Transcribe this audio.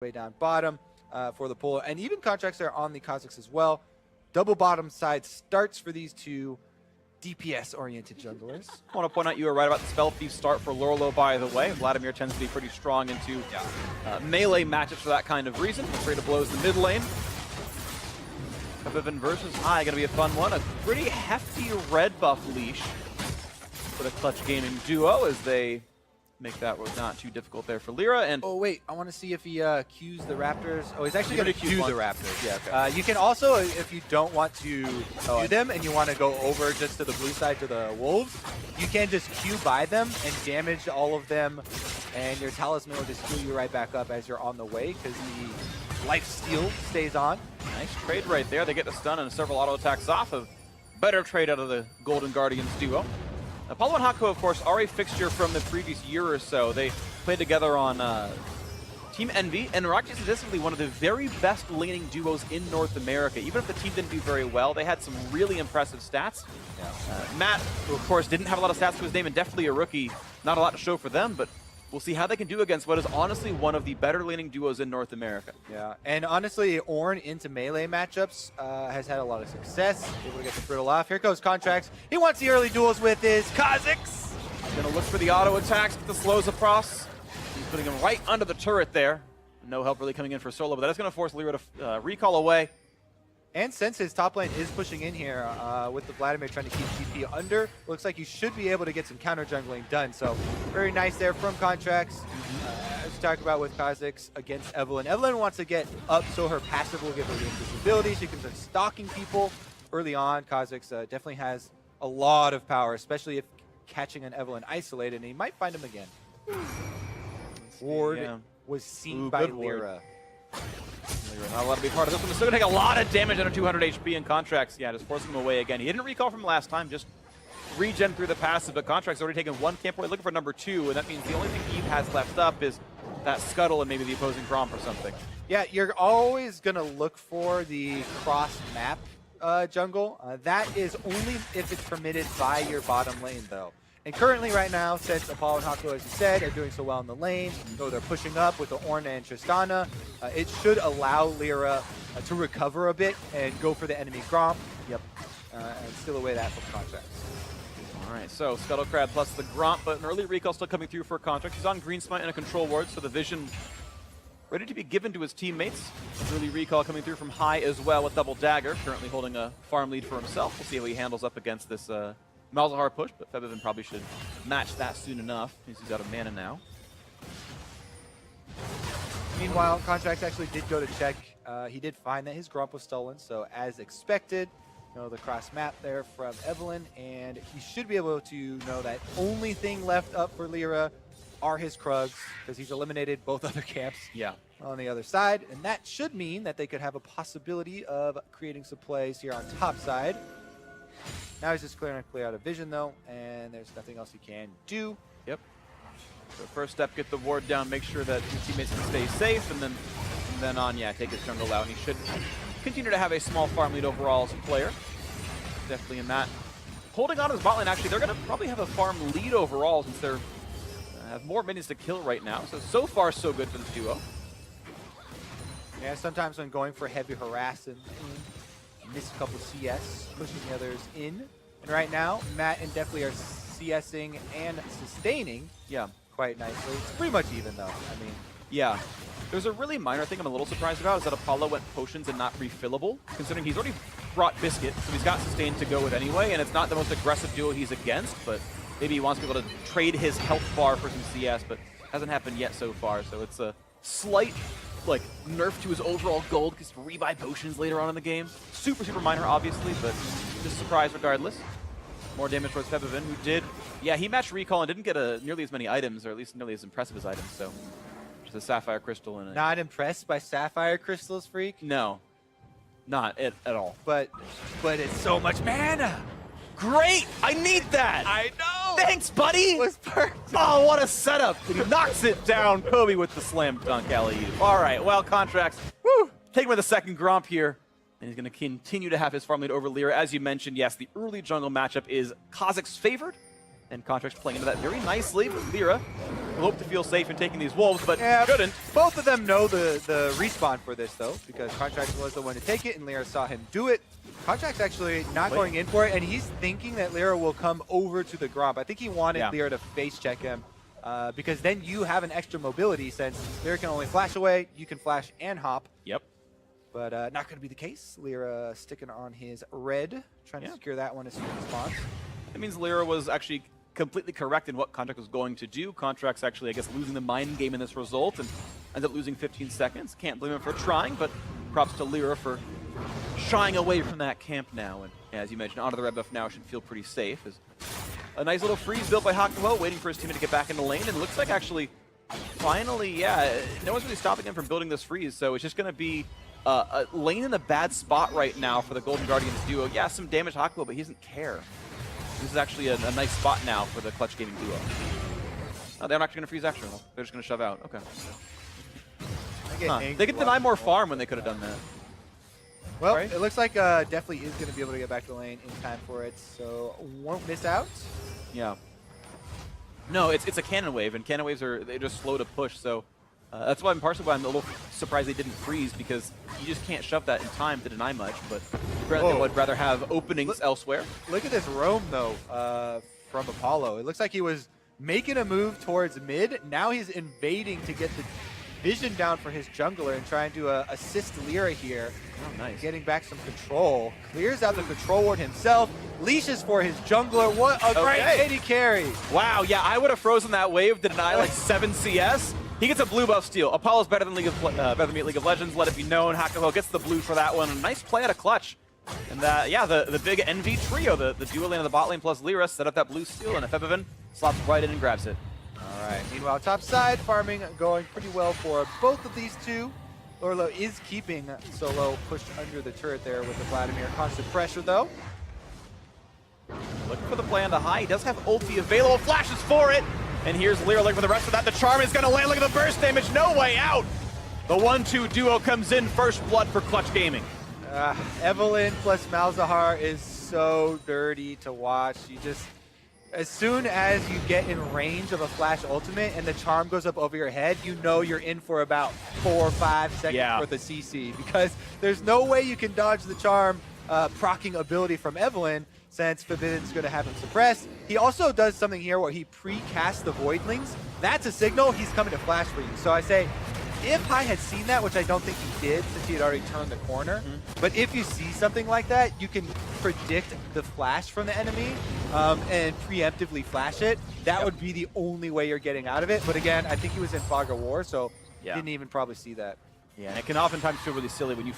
way down bottom for the pull, and even contracts are on the Kazakhs as well. Double bottom side starts for these two DPS-oriented junglers. I want to point out you were right about the Spell Thief start for Lorlo, by the way. Vladimir tends to be pretty strong into melee matchups for that kind of reason. Afraid to blows the mid lane. Kevin versus High, going to be a fun one. A pretty hefty red buff leash for the Clutch Gaming duo as they make that not too difficult there for Lyra. And oh wait, I want to see if he cues the Raptors. Oh, he's actually going to cue the Raptors. Yeah, okay. You can also, if you don't want to cue them and you want to go over just to the blue side to the Wolves, you can just cue by them and damage all of them, and your Talisman will just heal you right back up as you're on the way because the life steal stays on. Nice trade right there. They get the stun and several auto attacks off of. Better trade out of the Golden Guardians duo. Apollo and Hako, of course, are a fixture from the previous year or so. They played together on Team Envy, and are actually statistically one of the very best laning duos in North America. Even if the team didn't do very well, they had some really impressive stats. Yeah. Matt, who of course didn't have a lot of stats to his name and definitely a rookie, not a lot to show for them, but we'll see how they can do against what is honestly one of the better laning duos in North America. Yeah, and honestly, Ornn into melee matchups has had a lot of success. Able to get the brittle off. Here goes Contracts. He wants the early duels with his Kazakhs. Gonna look for the auto attacks, get the slows across. He's putting him right under the turret there. No help really coming in for solo, but that is gonna force Lyra to recall away. And since his top lane is pushing in here with the Vladimir trying to keep GP under, looks like you should be able to get some counter jungling done. So very nice there from Contracts. As we talked about with Kazakhs against Evelynn. Evelynn wants to get up so her passive will give her the invisibility. She can start stalking people early on. Kazakhs definitely has a lot of power, especially if catching an Evelynn isolated, and he might find him again. Ward was seen by Lyra. Not allowed to be part of this one. Still going to take a lot of damage under 200 HP in Contracts. Yeah, just forcing him away again. He didn't recall from last time, just regen through the passive, but Contracts already taken one camp away, looking for number 2, and that means the only thing Eve has left up is that Scuttle and maybe the opposing Gromp or something. Yeah, you're always going to look for the cross-map jungle. That is only if it's permitted by your bottom lane, though. And currently right now, since Apollo and Hako, as you said, are doing so well in the lane, though they're pushing up with the Ornn and Tristana, it should allow Lyra to recover a bit and go for the enemy Gromp. Yep. And steal away that from Contracts. All right, so Scuttlecrab plus the Gromp, but an early recall still coming through for Contracts. He's on Green Smite and a control ward, so the vision ready to be given to his teammates. Early recall coming through from High as well with Double Dagger, currently holding a farm lead for himself. We'll see how he handles up against this Malzahar push, but Febiven probably should match that soon enough. He's out of mana now. Meanwhile, Contracts actually did go to check. He did find that his Gromp was stolen, so as expected, the cross map there from Evelynn, and he should be able to know that only thing left up for Lyra are his Krugs, because he's eliminated both other camps on the other side, and that should mean that they could have a possibility of creating some plays here on top side. Now he's just clear out of vision, though, and there's nothing else he can do. Yep. So first step, get the ward down, make sure that his teammates can stay safe, and then on, take his jungle out, and he should continue to have a small farm lead overall as a player. Definitely in that. Holding on to his bot lane, actually, they're going to probably have a farm lead overall since they're have more minions to kill right now. So far, so good for this duo. Yeah, sometimes when going for heavy harass and miss a couple CS, pushing the others in. And right now, Matt and Definitely are CSing and sustaining quite nicely. It's pretty much even, though. I mean, yeah. There's a really minor thing I'm a little surprised about is that Apollo went potions and not refillable, considering he's already brought Biscuit, so he's got sustain to go with anyway, and it's not the most aggressive duo he's against, but maybe he wants to be able to trade his health bar for some CS, but hasn't happened yet so far, so it's a slight nerf to his overall gold because to rebuy potions later on in the game. Super, super minor, obviously, but just a surprise regardless. More damage towards Febiven, who did, he matched recall and didn't get nearly as many items, or at least nearly as impressive as items, so just a Sapphire Crystal and not impressed by Sapphire Crystals, Freak? No, not at all. But it's so much mana! Great! I need that! I know! Thanks, buddy! It was perfect! Oh, what a setup! And he knocks it down, Kobe with the slam dunk alley-oop. All right, well, Contracts, take him with a second Gromp here. And he's going to continue to have his farm lead over Lyra. As you mentioned, yes, the early jungle matchup is Kazakhs favored. And Contracts playing into that very nicely, but Lyra hope to feel safe in taking these wolves, but Yeah, shouldn't. Both of them know the respawn for this, though, because Contract was the one to take it, and Lyra saw him do it. Contract's actually not going in for it, and he's thinking that Lyra will come over to the Gromp. I think he wanted Lyra to face check him, because then you have an extra mobility, since Lyra can only flash away, you can flash and hop. Yep. But not going to be the case. Lyra sticking on his red, trying to secure that one as soon as possible. That means Lyra was actually completely correct in what Contract was going to do. Contract's actually, I guess, losing the mind game in this result and ends up losing 15 seconds. Can't blame him for trying, but props to Lyra for shying away from that camp now. And as you mentioned, onto the red buff now should feel pretty safe. As a nice little freeze built by Hakuho, waiting for his teammate to get back in the lane. And it looks like actually, finally, no one's really stopping him from building this freeze. So it's just going to be a lane in a bad spot right now for the Golden Guardians duo. Yeah, some damage to Hakuho, but he doesn't care. This is actually a nice spot now for the Clutch Gaming duo. They're not actually going to freeze after all. They're just going to shove out. Okay. They could deny more farm when they could have done that. Well, it looks like definitely is going to be able to get back to the lane in time for it, so won't miss out. Yeah. No, it's a cannon wave, and cannon waves they're just slow to push, so that's why partially why I'm a little surprised they didn't freeze, because you just can't shove that in time to deny much, but they would rather have openings elsewhere. Look at this roam, though, from Apollo. It looks like he was making a move towards mid. Now he's invading to get the vision down for his jungler and trying to assist Lyra here. Oh, nice. Getting back some control. Clears out the control ward himself. Leashes for his jungler. What a great AD carry. Wow, yeah, I would have frozen that wave to deny like 7 CS. He gets a blue buff steal. Apollo's better than League of Legends. Let it be known. Hakuho gets the blue for that one. A nice play out of Clutch. And the big NV trio, the duo lane of the bot lane plus Lyra, set up that blue steal, and Febiven slops right in and grabs it. All right. Meanwhile, top side, farming going pretty well for both of these two. Lorlo is keeping Solo pushed under the turret there with the Vladimir. Constant pressure, though. Looking for the play on the high. He does have ulti available. Flashes for it. And here's Lyra looking for the rest of that. The charm is going to land. Look at the burst damage. No way out. The 1-2 duo comes in. First blood for Clutch Gaming. Evelyn plus Malzahar is so dirty to watch. You just, as soon as you get in range of a flash ultimate and the charm goes up over your head, you know you're in for about 4 or 5 seconds worth of CC, because there's no way you can dodge the charm proccing ability from Evelyn, since Forbidden's going to have him suppressed. He also does something here where he pre-casts the Voidlings. That's a signal he's coming to flash for you. So I say, if Hai had seen that, which I don't think he did since he had already turned the corner, but if you see something like that, you can predict the flash from the enemy and preemptively flash it. That would be the only way you're getting out of it. But again, I think he was in Fog of War, so didn't even probably see that. Yeah, and it can oftentimes feel really silly when you